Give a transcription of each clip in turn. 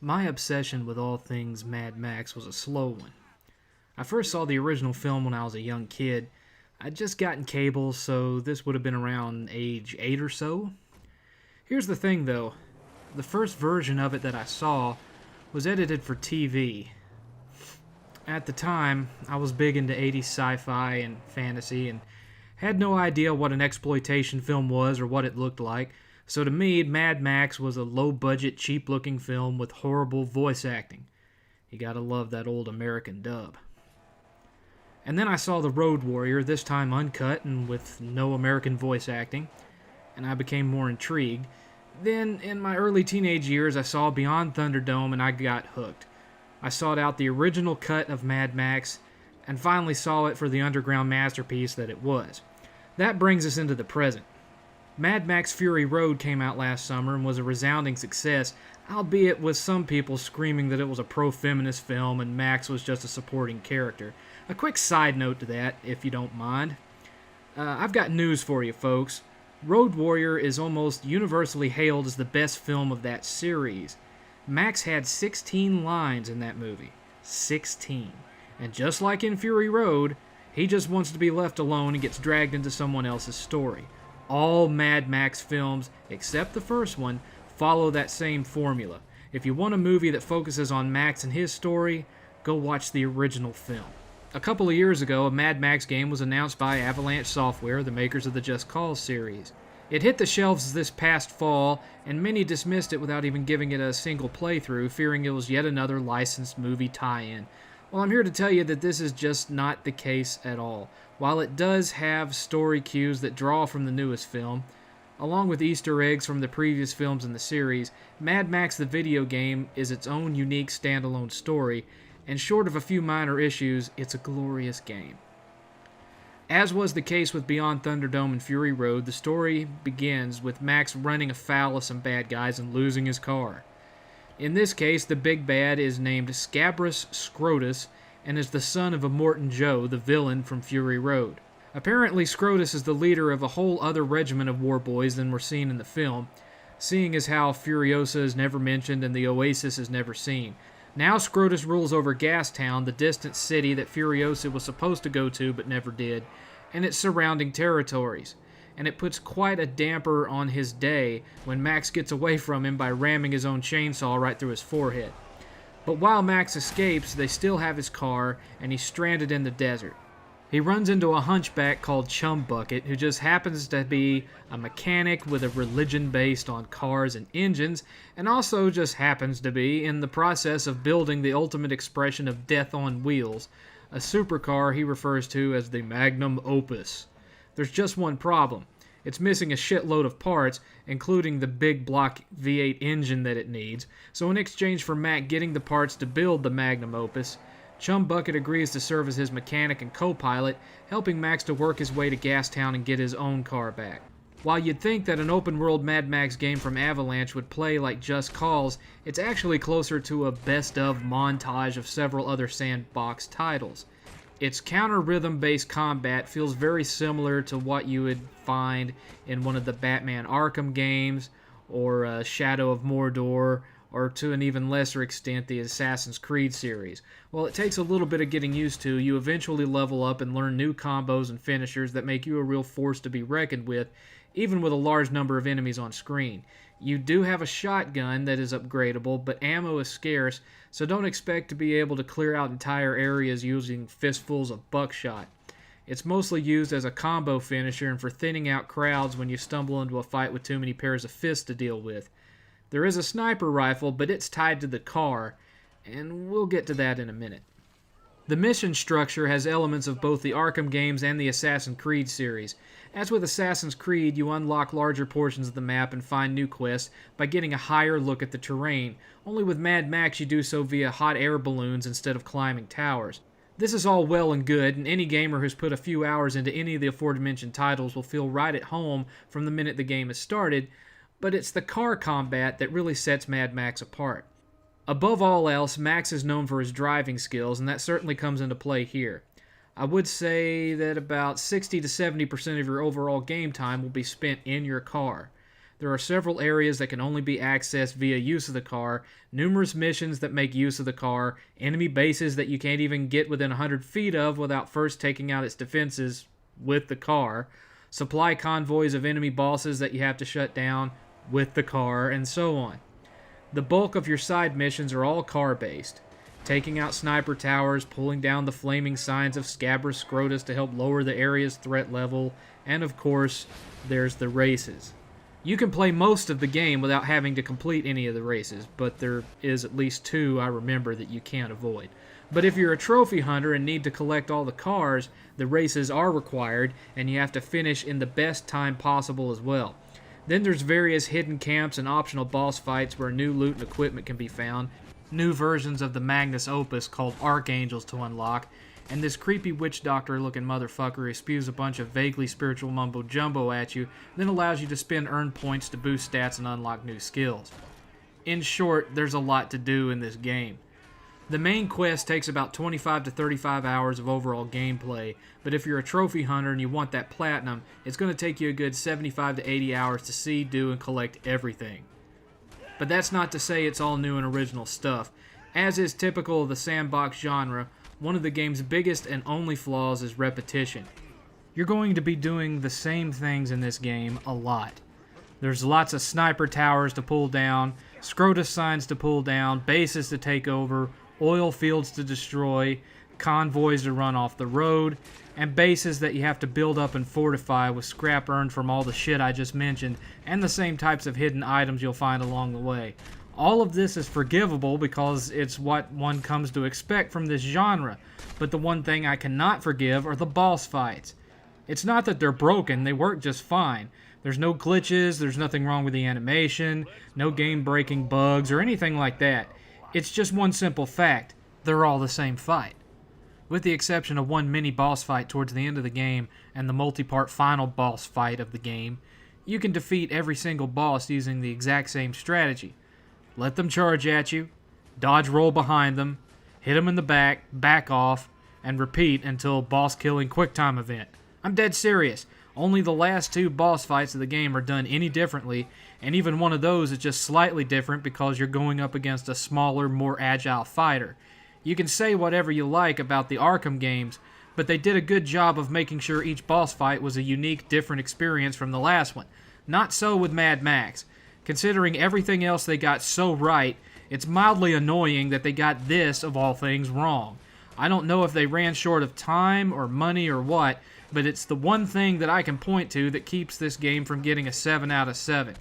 My obsession with all things Mad Max was a slow one. I first saw the original film when I was a young kid. I'd just gotten cable, so this would have been around age 8 or so. Here's the thing though, the first version of it that I saw was edited for TV. At the time, I was big into 80s sci-fi and fantasy and had no idea what an exploitation film was or what it looked like, so to me, Mad Max was a low-budget, cheap-looking film with horrible voice acting. You gotta love that old American dub. And then I saw The Road Warrior, this time uncut and with no American voice acting, and I became more intrigued. Then, in my early teenage years, I saw Beyond Thunderdome and I got hooked. I sought out the original cut of Mad Max and finally saw it for the underground masterpiece that it was. That brings us into the present. Mad Max Fury Road came out last summer and was a resounding success, albeit with some people screaming that it was a pro-feminist film and Max was just a supporting character. A quick side note to that, if you don't mind. I've got news for you, folks. Road Warrior is almost universally hailed as the best film of that series. Max had 16 lines in that movie. 16. And just like in Fury Road, he just wants to be left alone and gets dragged into someone else's story. All Mad Max films, except the first one, follow that same formula. If you want a movie that focuses on Max and his story, go watch the original film. A couple of years ago, a Mad Max game was announced by Avalanche Software, the makers of the Just Cause series. It hit the shelves this past fall, and many dismissed it without even giving it a single playthrough, fearing it was yet another licensed movie tie-in. Well, I'm here to tell you that this is just not the case at all. While it does have story cues that draw from the newest film, along with Easter eggs from the previous films in the series, Mad Max the video game is its own unique standalone story, and short of a few minor issues, it's a glorious game. As was the case with Beyond Thunderdome and Fury Road, the story begins with Max running afoul of some bad guys and losing his car. In this case, the big bad is named Scabrous Scrotus and is the son of Immortan Joe, the villain from Fury Road. Apparently, Scrotus is the leader of a whole other regiment of war boys than were seen in the film, seeing as how Furiosa is never mentioned and the Oasis is never seen. Now Scrotus rules over Gastown, the distant city that Furiosa was supposed to go to but never did, and its surrounding territories. And it puts quite a damper on his day when Max gets away from him by ramming his own chainsaw right through his forehead. But while Max escapes, they still have his car, and he's stranded in the desert. He runs into a hunchback called Chum Bucket, who just happens to be a mechanic with a religion based on cars and engines, and also just happens to be in the process of building the ultimate expression of death on wheels, a supercar he refers to as the Magnum Opus. There's just one problem. It's missing a shitload of parts, including the big block V8 engine that it needs, so in exchange for Mac getting the parts to build the Magnum Opus, Chum Bucket agrees to serve as his mechanic and co-pilot, helping Max to work his way to Gastown and get his own car back. While you'd think that an open-world Mad Max game from Avalanche would play like Just Cause, it's actually closer to a best-of montage of several other sandbox titles. Its counter-rhythm-based combat feels very similar to what you would find in one of the Batman Arkham games, or Shadow of Mordor, or to an even lesser extent the Assassin's Creed series. While it takes a little bit of getting used to, you eventually level up and learn new combos and finishers that make you a real force to be reckoned with, even with a large number of enemies on screen. You do have a shotgun that is upgradable, but ammo is scarce, so don't expect to be able to clear out entire areas using fistfuls of buckshot. It's mostly used as a combo finisher and for thinning out crowds when you stumble into a fight with too many pairs of fists to deal with. There is a sniper rifle, but it's tied to the car, and we'll get to that in a minute. The mission structure has elements of both the Arkham games and the Assassin's Creed series. As with Assassin's Creed, you unlock larger portions of the map and find new quests by getting a higher look at the terrain. Only with Mad Max you do so via hot air balloons instead of climbing towers. This is all well and good, and any gamer who's put a few hours into any of the aforementioned titles will feel right at home from the minute the game is started, but it's the car combat that really sets Mad Max apart. Above all else, Max is known for his driving skills, and that certainly comes into play here. I would say that about 60 to 70% of your overall game time will be spent in your car. There are several areas that can only be accessed via use of the car, numerous missions that make use of the car, enemy bases that you can't even get within 100 feet of without first taking out its defenses with the car, supply convoys of enemy bosses that you have to shut down with the car, and so on. The bulk of your side missions are all car-based. Taking out sniper towers, pulling down the flaming signs of Scabrous Scrotus to help lower the area's threat level, and of course, there's the races. You can play most of the game without having to complete any of the races, but there is at least 2 I remember that you can't avoid. But if you're a trophy hunter and need to collect all the cars, the races are required, and you have to finish in the best time possible as well. Then there's various hidden camps and optional boss fights where new loot and equipment can be found, new versions of the Magnus Opus called Archangels to unlock, and this creepy witch doctor looking motherfucker who spews a bunch of vaguely spiritual mumbo jumbo at you, then allows you to spend earned points to boost stats and unlock new skills. In short, there's a lot to do in this game. The main quest takes about 25 to 35 hours of overall gameplay, but if you're a trophy hunter and you want that platinum, it's going to take you a good 75 to 80 hours to see, do, and collect everything. But that's not to say it's all new and original stuff. As is typical of the sandbox genre, one of the game's biggest and only flaws is repetition. You're going to be doing the same things in this game a lot. There's lots of sniper towers to pull down, Scrotus signs to pull down, bases to take over, oil fields to destroy, convoys to run off the road, and bases that you have to build up and fortify with scrap earned from all the shit I just mentioned, and the same types of hidden items you'll find along the way. All of this is forgivable because it's what one comes to expect from this genre, but the one thing I cannot forgive are the boss fights. It's not that they're broken, they work just fine. There's no glitches, there's nothing wrong with the animation, no game-breaking bugs or anything like that. It's just one simple fact: they're all the same fight. With the exception of one mini boss fight towards the end of the game and the multi-part final boss fight of the game, you can defeat every single boss using the exact same strategy. Let them charge at you, dodge roll behind them, hit them in the back, back off, and repeat until boss killing quick time event. I'm dead serious. Only the last 2 boss fights of the game are done any differently, and even one of those is just slightly different because you're going up against a smaller, more agile fighter. You can say whatever you like about the Arkham games, but they did a good job of making sure each boss fight was a unique, different experience from the last one. Not so with Mad Max. Considering everything else they got so right, it's mildly annoying that they got this, of all things, wrong. I don't know if they ran short of time or money or what, but it's the one thing that I can point to that keeps this game from getting a 7 out of 7.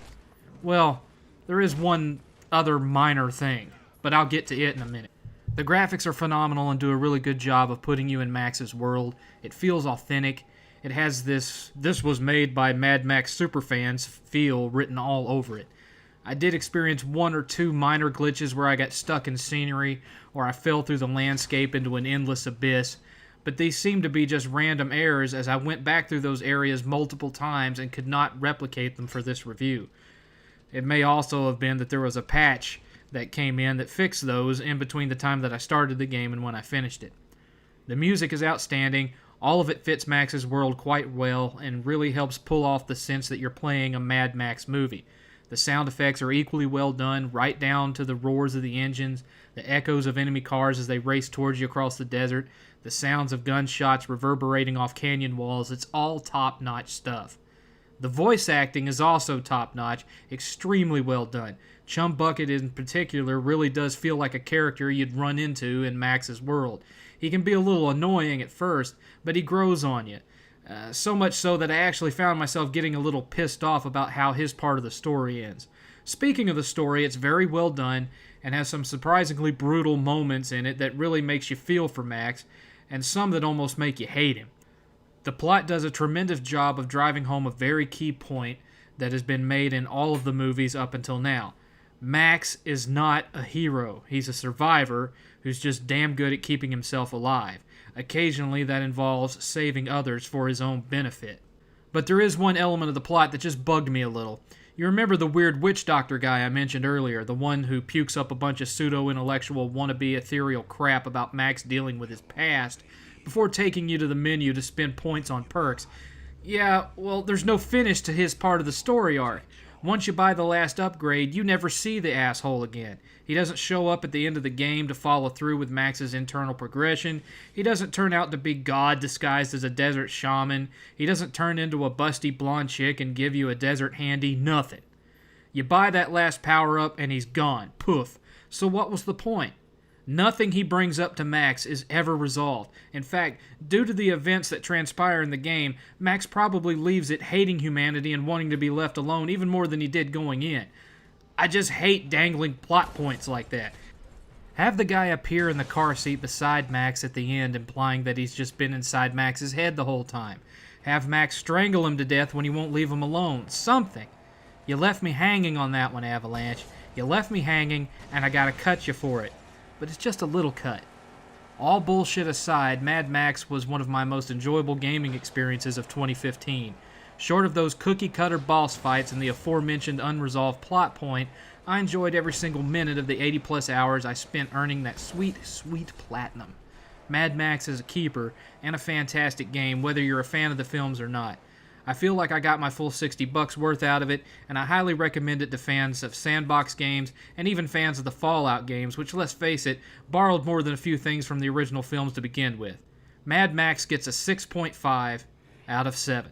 Well, there is one other minor thing, but I'll get to it in a minute. The graphics are phenomenal and do a really good job of putting you in Max's world. It feels authentic. It has this was made by Mad Max superfans feel written all over it. I did experience 1 or 2 minor glitches where I got stuck in scenery or I fell through the landscape into an endless abyss, but these seemed to be just random errors as I went back through those areas multiple times and could not replicate them for this review. It may also have been that there was a patch that came in that fixed those in between the time that I started the game and when I finished it. The music is outstanding. All of it fits Max's world quite well and really helps pull off the sense that you're playing a Mad Max movie. The sound effects are equally well done, right down to the roars of the engines, the echoes of enemy cars as they race towards you across the desert, the sounds of gunshots reverberating off canyon walls. It's all top-notch stuff. The voice acting is also top-notch, extremely well done. Chum Bucket in particular really does feel like a character you'd run into in Max's world. He can be a little annoying at first, but he grows on you. So much so that I actually found myself getting a little pissed off about how his part of the story ends. Speaking of the story, it's very well done and has some surprisingly brutal moments in it that really makes you feel for Max, and some that almost make you hate him. The plot does a tremendous job of driving home a very key point that has been made in all of the movies up until now. Max is not a hero. He's a survivor who's just damn good at keeping himself alive. Occasionally that involves saving others for his own benefit. But there is one element of the plot that just bugged me a little. You remember the weird witch doctor guy I mentioned earlier, the one who pukes up a bunch of pseudo-intellectual wannabe ethereal crap about Max dealing with his past before taking you to the menu to spend points on perks? Yeah, well, there's no finish to his part of the story arc. Once you buy the last upgrade, you never see the asshole again. He doesn't show up at the end of the game to follow through with Max's internal progression. He doesn't turn out to be God disguised as a desert shaman. He doesn't turn into a busty blonde chick and give you a desert handy. Nothing. You buy that last power-up and he's gone. Poof. So what was the point? Nothing he brings up to Max is ever resolved. In fact, due to the events that transpire in the game, Max probably leaves it hating humanity and wanting to be left alone even more than he did going in. I just hate dangling plot points like that. Have the guy appear in the car seat beside Max at the end, implying that he's just been inside Max's head the whole time. Have Max strangle him to death when he won't leave him alone. Something. You left me hanging on that one, Avalanche. You left me hanging, and I gotta cut you for it. But it's just a little cut. All bullshit aside, Mad Max was one of my most enjoyable gaming experiences of 2015. Short of those cookie-cutter boss fights and the aforementioned unresolved plot point, I enjoyed every single minute of the 80-plus hours I spent earning that sweet, sweet platinum. Mad Max is a keeper and a fantastic game, whether you're a fan of the films or not. I feel like I got my full $60 worth out of it, and I highly recommend it to fans of sandbox games and even fans of the Fallout games, which, let's face it, borrowed more than a few things from the original films to begin with. Mad Max gets a 6.5 out of 7.